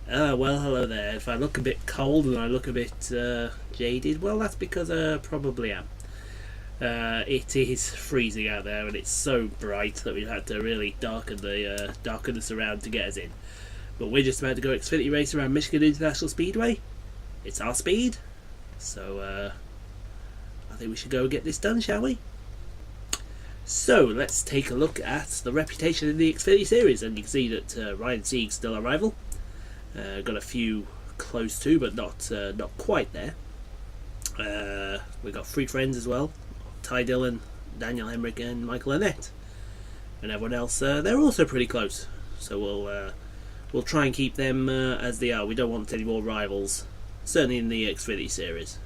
Well, hello there. If I look a bit cold and I look a bit jaded, well, that's because I probably am. It is freezing out there, and it's so bright that we've had to really darken the surround to get us in. But we're just about to go Xfinity race around Michigan International Speedway. It's our speed, so I think we should go and get this done, shall we? So let's take a look at the reputation in the Xfinity series, and you can see that Ryan Sieg's still our rival. Got a few close to, but not quite there. We've got three friends as well: Ty Dillon, Daniel Hemrick, and Michael Annette. And everyone else, they're also pretty close. So we'll try and keep them as they are. We don't want any more rivals, certainly in the Xfinity series.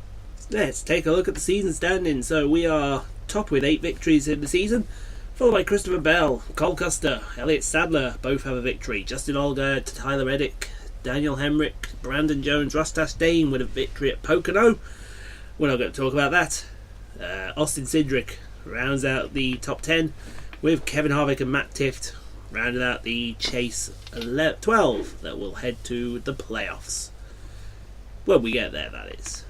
Let's take a look at the season standing. So we are top with 8 victories in the season, followed by Christopher Bell, Cole Custer, Elliott Sadler, both have a victory. Justin Allgaier, Tyler Reddick, Daniel Hemrick, Brandon Jones, Rustash Dane with a victory at Pocono. We're not going to talk about that. Austin Cindric rounds out the top 10 with Kevin Harvick and Matt Tifft rounded out the chase 12 that will head to the playoffs. When we get there, that is.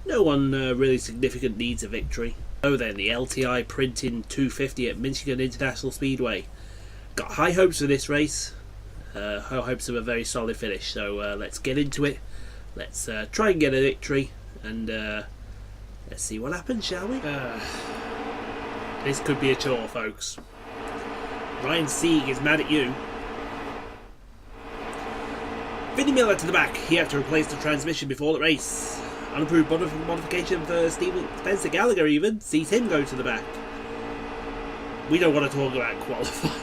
No one really significant needs a victory. So then, the LTI Printing 250 at Michigan International Speedway. Got high hopes for this race. High hopes of a very solid finish. So let's get into it. Let's try and get a victory, and let's see what happens, shall we? This could be a chore, folks. Ryan Sieg is mad at you. Vinnie Miller to the back. He had to replace the transmission before the race. Unapproved modification for Spencer Gallagher even sees him go to the back. We don't want to talk about qualifying.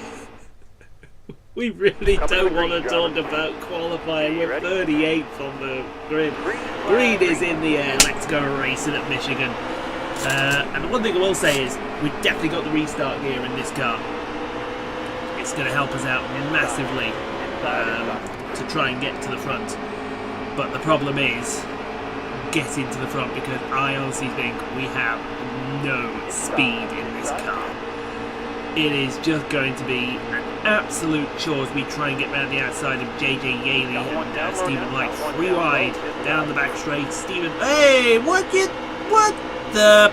We really don't want to talk about qualifying. We're 38th on the grid. Green is in the air. Let's go racing at Michigan. And the one thing I will say is we've definitely got the restart gear in this car. It's going to help us out massively to try and get to the front. But the problem is getting to the front, because I honestly think we have no speed in this car. It is just going to be an absolute chore as we try and get round the outside of JJ Yaley and Stephen Light. 3 wide down the back straight. Stephen, hey, what the?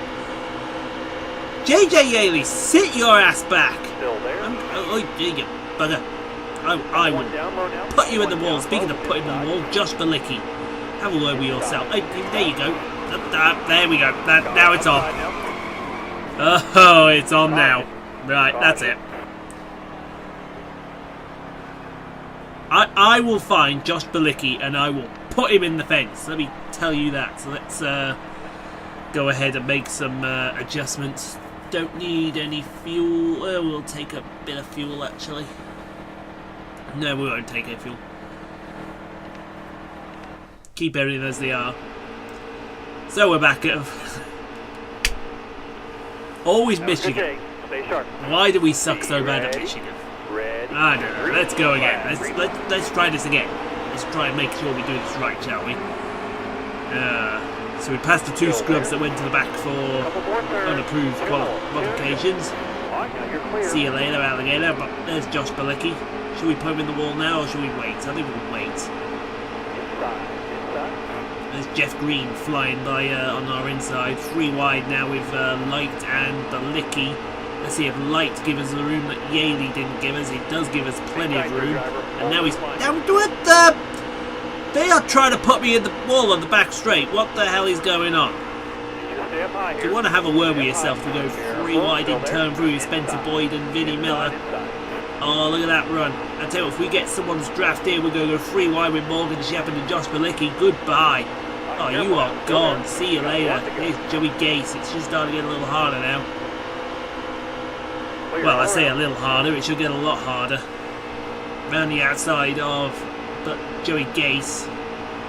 JJ Yaley, sit your ass back. Oh, you bugger. I would put you in the wall. Speaking of putting in the wall, Josh Balicki, have a word with yourself. Hey, there you go. There we go. Now it's on. Oh, it's on now. Right, that's it. I will find Josh Balicki and I will put him in the fence. Let me tell you that. So let's go ahead and make some adjustments. Don't need any fuel. We'll take a bit of fuel actually. No, we won't take any fuel. Keep everything as they are. So we're back at always Michigan. Why do we suck so bad at Michigan? I don't know. Let's go again. Let's try this again. Let's try and make sure we do this right, shall we? So we passed the 2 scrubs that went to the back for unapproved modifications. See you later, alligator. But there's Josh Balicki. Should we put him in the wall now, or should we wait? I think we'll wait. There's Jeff Green flying by on our inside. 3 wide now with Light and Balicki. Let's see if Light gives us the room that Yaley didn't give us. He does give us plenty of room. And now he's... They are trying to put me in the wall on the back straight. What the hell is going on? If you want to have a word with yourself to go 3 wide in turn through Spencer Boyd and Vinnie Miller. Oh, look at that run. I tell you what, if we get someone's draft here, we're going to go 3 wide with Morgan Shepherd and Josh Balicki. Goodbye. Oh, you are gone. See you later. Here's Joey Gase. It's just starting to get a little harder now. Well, I say a little harder. It should get a lot harder. Round the outside of Joey Gase.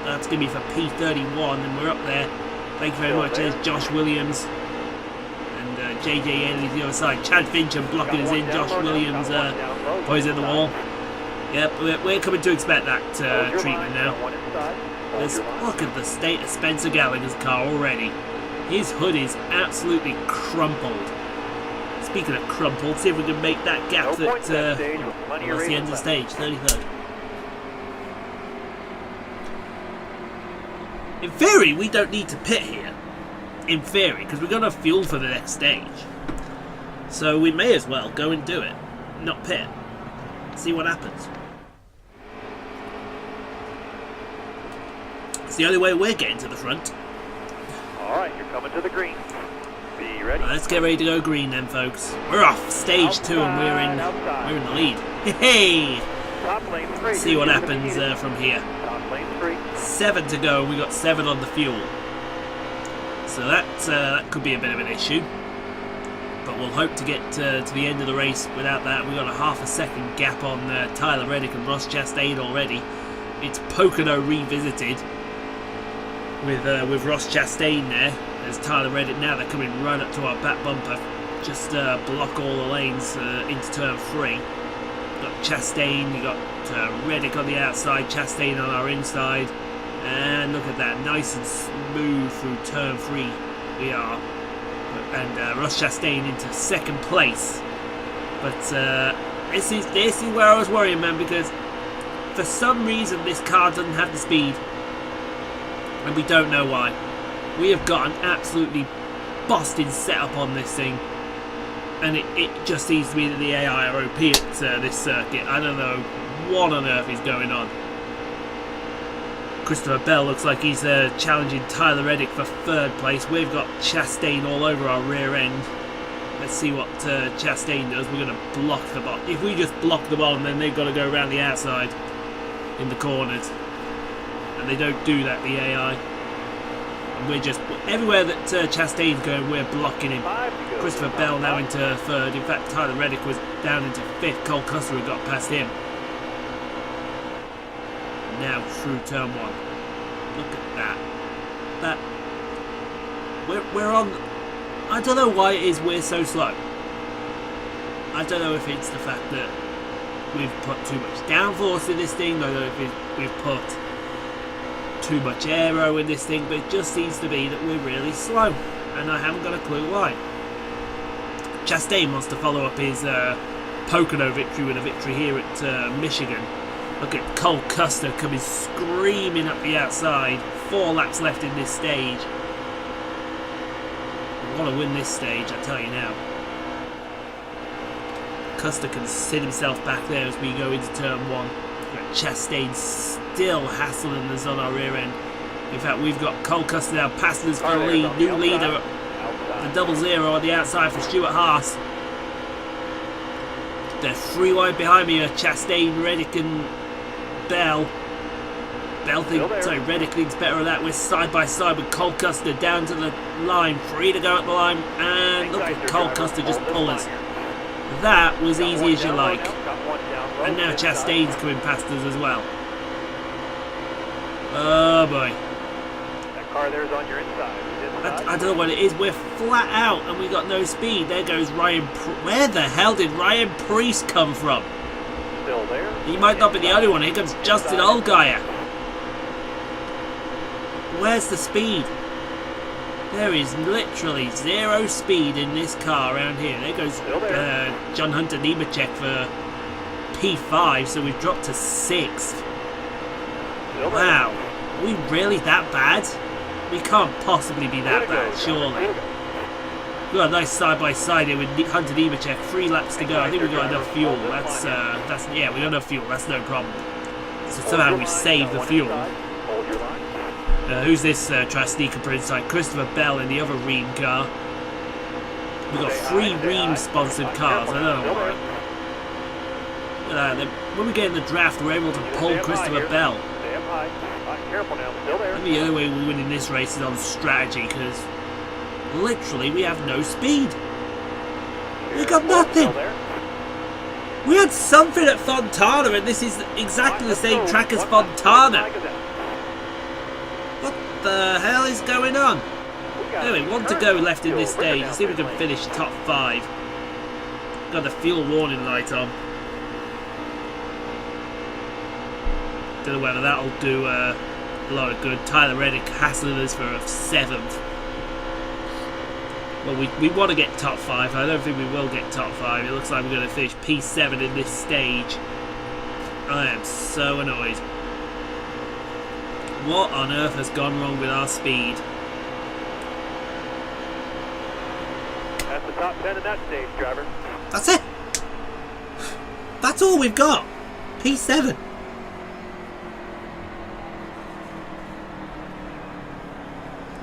That's going to be for P31, and we're up there. Thank you very much. There's Josh Williams. And JJ Yaley's the other side. Chad Fincham blocking us in. Josh Williams poised in the wall. Yep, we're coming to expect that treatment now. Look at the state of Spencer Gallagher's car already. His hood is absolutely crumpled. Speaking of crumpled, see if we can make that gap that... that's the end of the stage, 33rd. In theory, we don't need to pit here. In theory, because we're going to fuel for the next stage. So we may as well go and do it. Not pit. See what happens. It's the only way we're getting to the front. Alright, you're coming to the green. Be ready. Let's get ready to go green then, folks. We're off stage 2 and we're in the lead. Hey! Top lane 3. Let's see what happens from here. Top lane 3. 7 to go. We got 7 on the fuel. So that could be a bit of an issue. But we'll hope to get to the end of the race without that. We've got a half a second gap on Tyler Reddick and Ross Chastain already. It's Pocono revisited with Ross Chastain there. There's Tyler Reddick now. They're coming right up to our back bumper. Just block all the lanes into turn 3. Got Chastain, you got Reddick on the outside, Chastain on our inside. And look at that, nice and smooth through turn 3 we are. And Ross Chastain into second place. But this is where I was worrying, man, because for some reason this car doesn't have the speed. And we don't know why. We have got an absolutely busted setup on this thing. And it just seems to be that the AI are OP at this circuit. I don't know what on earth is going on. Christopher Bell looks like he's challenging Tyler Reddick for 3rd place. We've got Chastain all over our rear end. Let's see what Chastain does. We're going to block the bottom. If we just block the bottom, then they've got to go around the outside in the corners. And they don't do that, the AI. And we're just, everywhere that Chastain's going, we're blocking him. Christopher Bell now into 3rd. In fact, Tyler Reddick was down into 5th. Cole Custer got past him. Now through turn 1. Look at that. We're on. I don't know why it is we're so slow. I don't know if it's the fact that we've put too much downforce in this thing. I don't know if we've put too much aero in this thing, but it just seems to be that we're really slow, and I haven't got a clue why. Chastain wants to follow up his Pocono victory with a victory here at Michigan. Look at Cole Custer coming screaming up the outside. 4 laps left in this stage. I want to win this stage, I tell you now. Custer can sit himself back there as we go into turn 1. Chastain still hassling us on our rear end. In fact, we've got Cole Custer now passing us for the lead. New leader, the 00 on the outside for Stuart Haas. They're 3 wide behind me are Chastain, Reddick and Bell. Reddick thinks better of that. We're side by side with Cole Custer down to the line. 3 to go at the line. And look at Cole Custer just pull us. That was easy as you like. And now Chastain's coming past us as well. Oh boy. That car there's on your inside. I don't know what it is. We're flat out and we got no speed. There goes Ryan. Where the hell did Ryan Priest come from? Still there. He might not be the only one. Here comes Justin Allgaier. Where's the speed? There is literally 0 speed in this car around here. There goes John Hunter Nemechek for P5, so we've dropped to 6th. Wow, are we really that bad? We can't possibly be that bad, surely. We've got a nice side-by-side here with Hunter Nemechek. 3 laps to go. I think we've got enough fuel. Yeah, we got enough fuel. That's no problem. So somehow we saved the fuel. Who's this try to sneak up inside? Christopher Bell in the other Ream car. We've got 3 Ream-sponsored cars. I don't know why. When we get in the draft, we're able to pull Christopher Bell. And the only way we're winning this race is on strategy, because literally we have no speed. We got nothing. We had something at Fontana, and this is exactly the same track as Fontana. What the hell is going on? Anyway, 1 to go left in this stage. Let's see if we can finish top 5. Got the fuel warning light on. Don't know whether that'll do a lot of good. Tyler Reddick hassling us for 7th. Well, we want to get top 5. I don't think we will get top 5. It looks like we're going to finish P7 in this stage. I am so annoyed. What on earth has gone wrong with our speed? That's the top 10 in that stage, driver. That's it. That's all we've got. P7.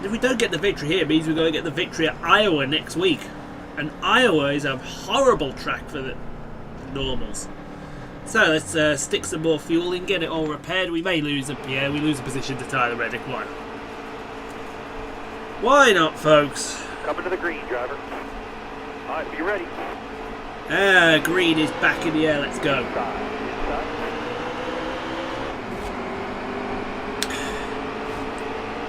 If we don't get the victory here, it means we're going to get the victory at Iowa next week. And Iowa is a horrible track for the normals. So let's stick some more fuel in, get it all repaired. We may lose we lose a position to Tyler Reddick. Why? Why not, folks? Coming to the green, driver. Alright, be ready. Green is back in the air. Let's go. Inside.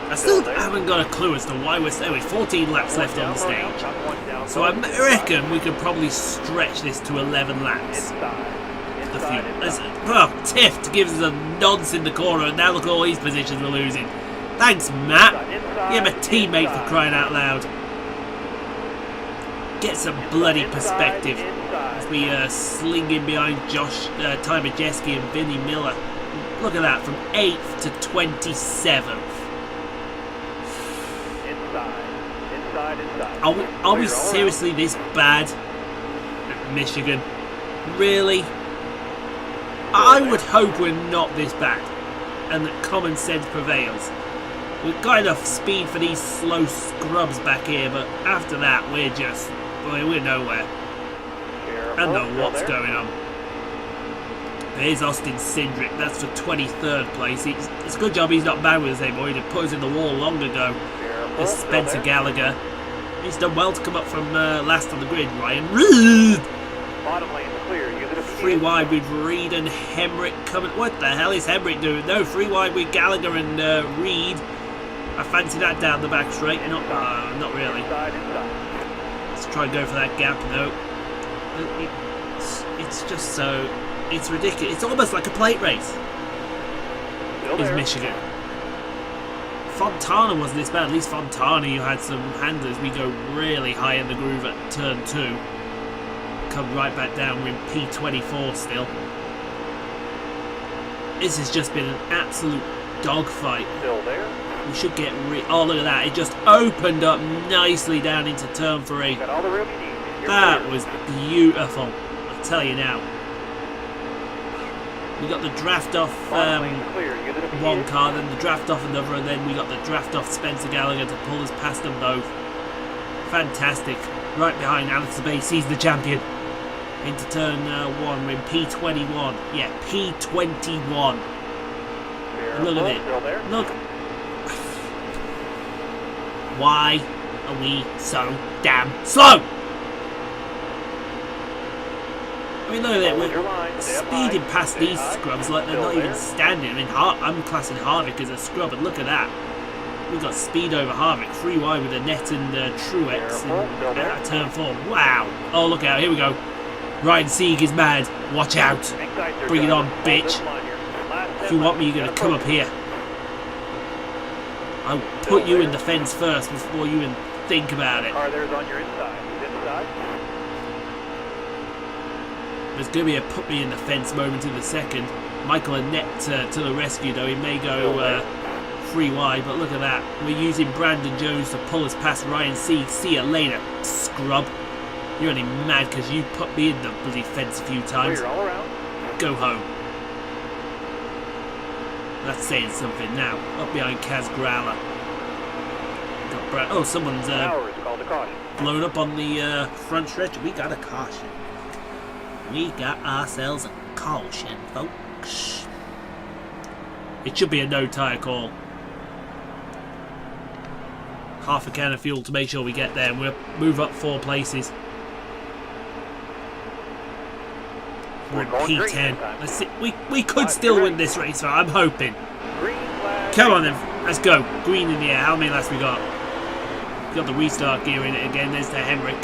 I still haven't got a clue as to why we're staying with 14 laps left on the stage. So I reckon we could probably stretch this to 11 laps. The fuel. Tiff gives us a nonce in the corner, and now look at all these positions we're losing. Thanks, Matt. You're my teammate for crying out loud. Get some bloody perspective as we sling in behind Ty Majeski and Vinnie Miller. Look at that, from 8th to 27th. Are we seriously this bad at Michigan? Really? I would hope we're not this bad and that common sense prevails. We've got enough speed for these slow scrubs back here, but after that we're nowhere. I don't know what's going on. There's Austin Cindric, that's for 23rd place. It's a good job he's not bad with us anymore. He'd have put us in the wall long ago. There's Spencer Gallagher. He's done well to come up from last on the grid. Ryan Reed. Bottom lane's clear. Free wide with Reed and Hemrick coming. What the hell is Hemrick doing? No, free wide with Gallagher and Reed. I fancy that down the back straight. Not really. Let's try and go for that gap. No. It's just so. It's ridiculous. It's almost like a plate race. Is Michigan. Fontana wasn't this bad. At least Fontana, you had some handlers. We go really high in the groove at turn 2. Come right back down. We're in P24 still. This has just been an absolute dogfight. Still there. We should get oh, look at that. It just opened up nicely down into turn 3. Got all the room you need. That was beautiful. I'll tell you now. We got the draft off one car, then the draft off another, and then we got the draft off Spencer Gallagher to pull us past them both. Fantastic. Right behind Alex Abase, he's the champion. Into turn 1, we're in P21. Yeah, P21. Look at it. Look. Why are we so damn slow? I mean, look at it, we're speeding past these scrubs like they're not even standing. I mean, I'm classing Harvick as a scrub, and look at that. We've got speed over Harvick, free wide with Annette and Truex at turn 4. Wow. Oh, look out, here we go. Ryan Sieg is mad. Watch out. Bring it on, bitch. If you want me, you're going to come up here. I'll put you in the fence first before you even think about it. There's on your inside. There's going to be a put me in the fence moment in the second. Michael Annette to the rescue, though. He may go free wide, but look at that. We're using Brandon Jones to pull us past Ryan Sieg. See you later, scrub. You're only mad because you put me in the bloody fence a few times. All around. Go home. That's saying something now. Up behind Kaz Growler. Oh, someone's blown up on the front stretch. We got a caution. We got ourselves a caution, folks. It should be a no tyre call. Half a can of fuel to make sure we get there, and we'll move up 4 places. We're in P10. Let's see. We could still win this race, I'm hoping. Come on then, let's go. Green in the air. How many laps we got? We got the restart gear in it again. There's the Hemrick.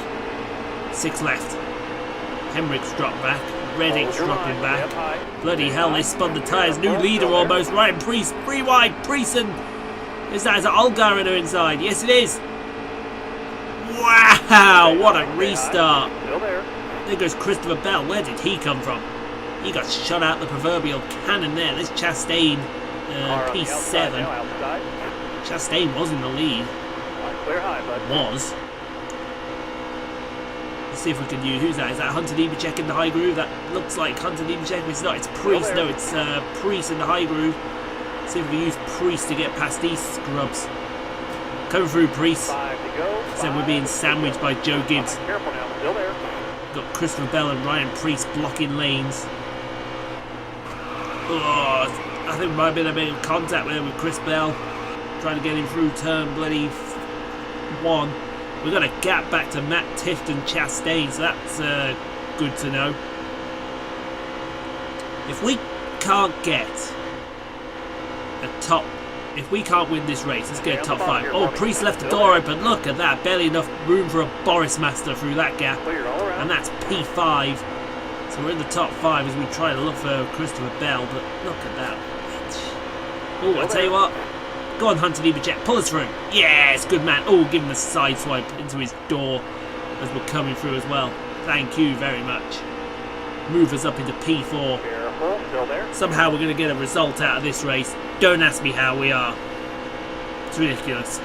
6 left. Hemrick's dropped back. Reddick's dropping back. Bloody hell, they spun the tyres. New leader almost. Ryan Priest. Free wide. Prieston. Is that Allgaier in her inside? Yes, it is. Wow, what a restart. There goes Christopher Bell. Where did he come from? He got shot out the proverbial cannon there. There's Chastain. Car on the outside P7. now, outside. Chastain was in the lead. Clear high, bud. Was. Let's see if we can use. Who's that? Is that Hunter Nemechek in the high groove? That looks like Hunter Nemechek. It's not. It's Priest. No, it's Priest in the high groove. Let's see if we can use Priest to get past these scrubs. Coming through Priest. 5 to go. So we're being sandwiched by Joe Gibbs. Careful now, still there. Got Christopher Bell and Ryan Priest blocking lanes. Oh, I think we might have been a bit of contact there with Chris Bell. Trying to get him through turn bloody 1. We've got a gap back to Matt Tift and Chastain, so that's good to know. If we can't get a top, if we can't win this race, let's get a top 5. Oh, Priest left the door open. Look at that. Barely enough room for a Boris Master through that gap. And that's P5. So we're in the top 5 as we try to look for Christopher Bell, but look at that. Oh, I tell you what. Go on, Hunter Nemechek, pull us through. Yes, good man. Oh, give him a side swipe into his door as we're coming through as well. Thank you very much. Move us up into P4. Careful, still there. Somehow we're going to get a result out of this race. Don't ask me how we are. It's ridiculous.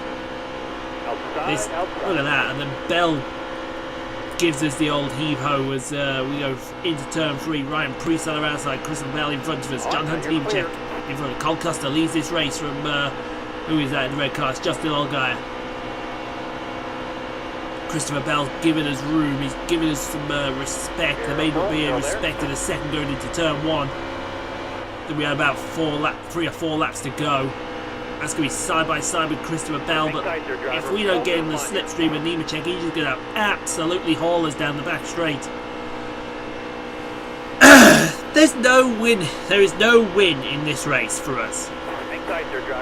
Outside, outside. Look at that. And then Bell gives us the old heave-ho as we go into turn 3. Ryan Priest on our outside. Christopher Bell in front of us. John Hunter Nemechek in front of Cole Custer leads this race from... who is that in the red car? It's Justin Allgaier. Christopher Bell's giving us room. He's giving us some respect. There may not be a respect in a second going into turn 1. Then we had about 3 or 4 laps to go. That's going to be side by side with Christopher Bell. But if we don't get in the slipstream with Nemechek, he's just going to absolutely haul us down the back straight. There's no win. There is no win in this race for us.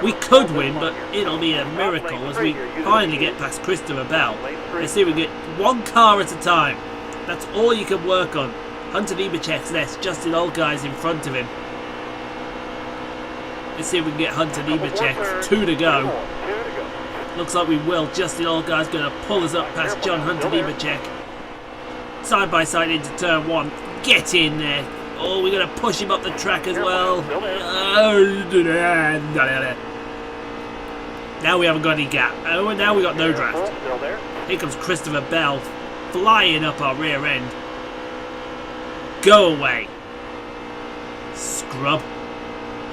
We could win, but it'll be a miracle as we finally get past Christopher Bell. Let's see if we can get 1 car at a time. That's all you can work on. Hunter Nemechek's left, Justin Allgaier's in front of him. Let's see if we can get Hunter Nemechek. 2 to go. Looks like we will. Justin Allgaier's going to pull us up past John Hunter Nemechek. Side by side into turn 1. Get in there. Oh, we're going to push him up the track as well. Now we haven't got any gap. Oh, now we got no draft. Here comes Christopher Bell flying up our rear end. Go away. Scrub.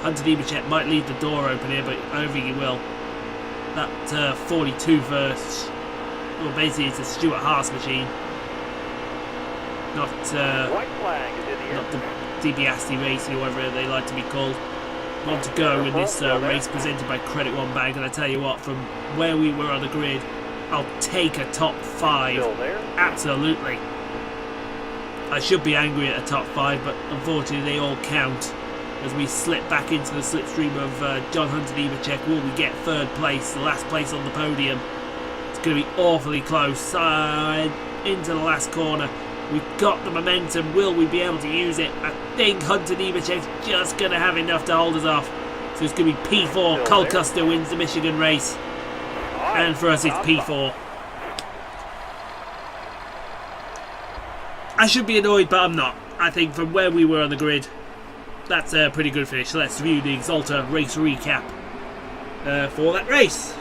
Hunter Nemechek might leave the door open here, but I don't think he will. That 42 verse. Well, basically it's a Stuart Haas machine. Not the DiBiase Racing or whatever they like to be called. 1 to go in this race presented by Credit One Bank, and I tell you what, from where we were on the grid, I'll take a top 5. Absolutely. I should be angry at a top 5, but unfortunately they all count as we slip back into the slipstream of John Hunter Nemechek. Will we get 3rd place, the last place on the podium? It's going to be awfully close. Side into the last corner. We've got the momentum. Will we be able to use it? I think Hunter Nemechek's just going to have enough to hold us off. So it's going to be P4. Cole Custer wins the Michigan race. And for us it's P4. I should be annoyed, but I'm not. I think from where we were on the grid, that's a pretty good finish. Let's view the Exalta race recap for that race.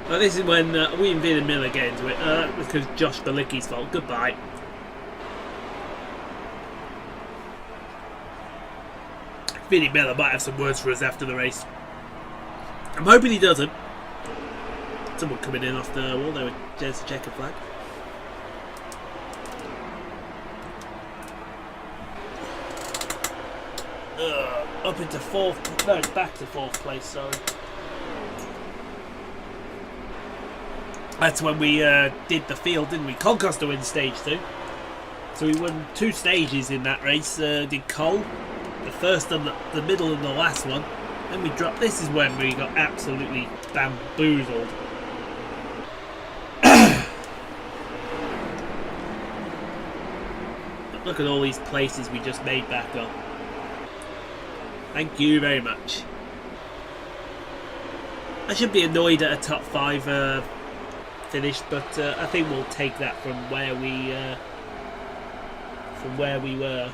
Well, this is when we and Vin and Miller get into it. Because Josh Balicki's fault. Goodbye. Vinny Miller might have some words for us after the race. I'm hoping he doesn't. Someone coming in off the wall there with Jez checker flag. Up into 4th. No, it's back to 4th place, sorry. That's when we did the field, didn't we? Cole Custer wins stage 2. So we won 2 stages in that race. Did Cole, the first and the middle and the last one. Then we dropped. This is when we got absolutely bamboozled. But look at all these places we just made back up. Thank you very much. I should be annoyed at a top 5 finish, but I think we'll take that from where we were.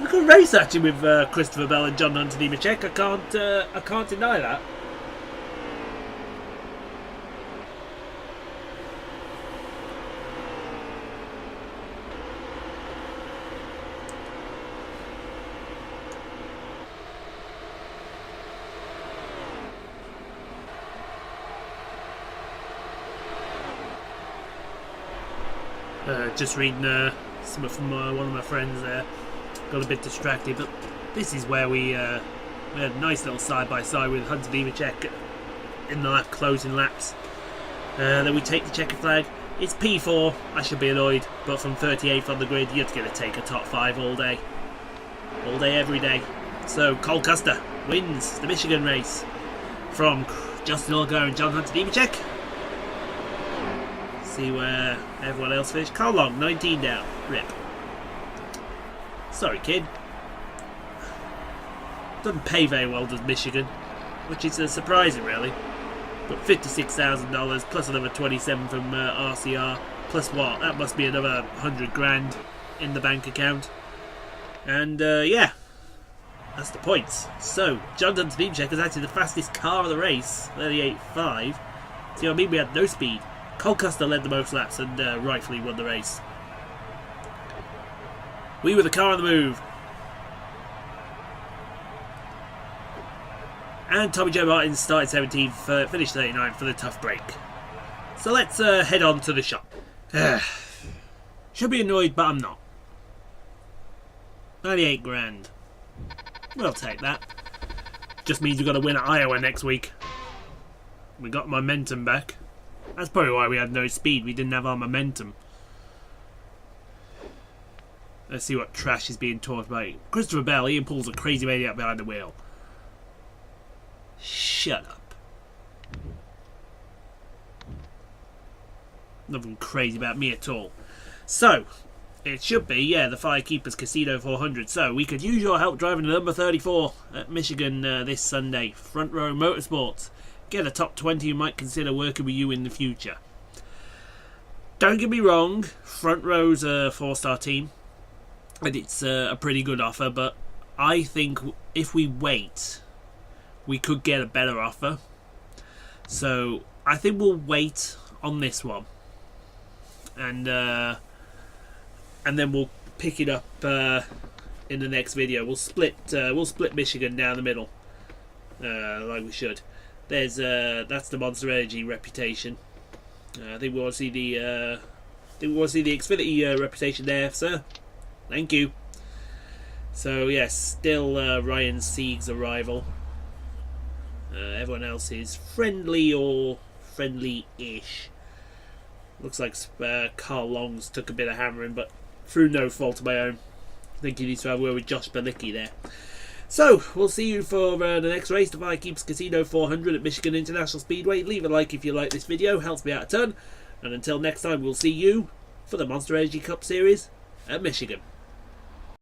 A good race actually with Christopher Bell and John Hunter Nemechek. I can't deny that. Just reading something from one of my friends there. Got a bit distracted, but this is where we had a nice little side-by-side with Hunter Nemechek in the closing laps. Then we take the checker flag. It's P4. I should be annoyed, but from 38th on the grid, you're going to take a top 5 all day. All day, every day. So, Cole Custer wins the Michigan race from Justin Allgaier and John Hunter Nemechek. See where everyone else finished. Carl Long, 19 down. Rip. Sorry, kid. Doesn't pay very well, does Michigan? Which is surprising, really. But $56,000 plus another 27 from RCR. Plus what? That must be another 100 grand in the bank account. And yeah, that's the points. So, John Hunter Nemechek is actually the fastest car of the race. 38.5. See what I mean? We had no speed. Cole Custer led the most laps and rightfully won the race. We were the car on the move. And Tommy Joe Martin started 17th, finished 39th for the tough break. So let's head on to the shop. Should be annoyed, but I'm not. 98 grand. We'll take that. Just means we've got to win at Iowa next week. We got momentum back. That's probably why we had no speed. We didn't have our momentum. Let's see what trash is being talked about. Christopher Bell, Ian pulls a crazy maniac behind the wheel. Shut up. Nothing crazy about me at all. So, it should be, yeah, the Firekeepers Casino 400. So, we could use your help driving the number 34 at Michigan this Sunday. Front Row Motorsports. Get a top 20 who might consider working with you in the future. Don't get me wrong, Front Row's a 4-star team, and it's a pretty good offer, but I think if we wait, we could get a better offer. So I think we'll wait on this one, and then we'll pick it up in the next video. We'll split Michigan down the middle, like we should. There's that's the Monster Energy reputation. I think we want to see the Xfinity reputation there, sir. Thank you. So yes, still Ryan Sieg's arrival. Everyone else is friendly or friendly-ish. Looks like Carl Longs took a bit of hammering, but through no fault of my own. I think he needs to have a word with Josh Belicki there. So, we'll see you for the next race, the Firekeepers Casino 400 at Michigan International Speedway. Leave a like if you like this video, helps me out a ton. And until next time, we'll see you for the Monster Energy Cup Series at Michigan.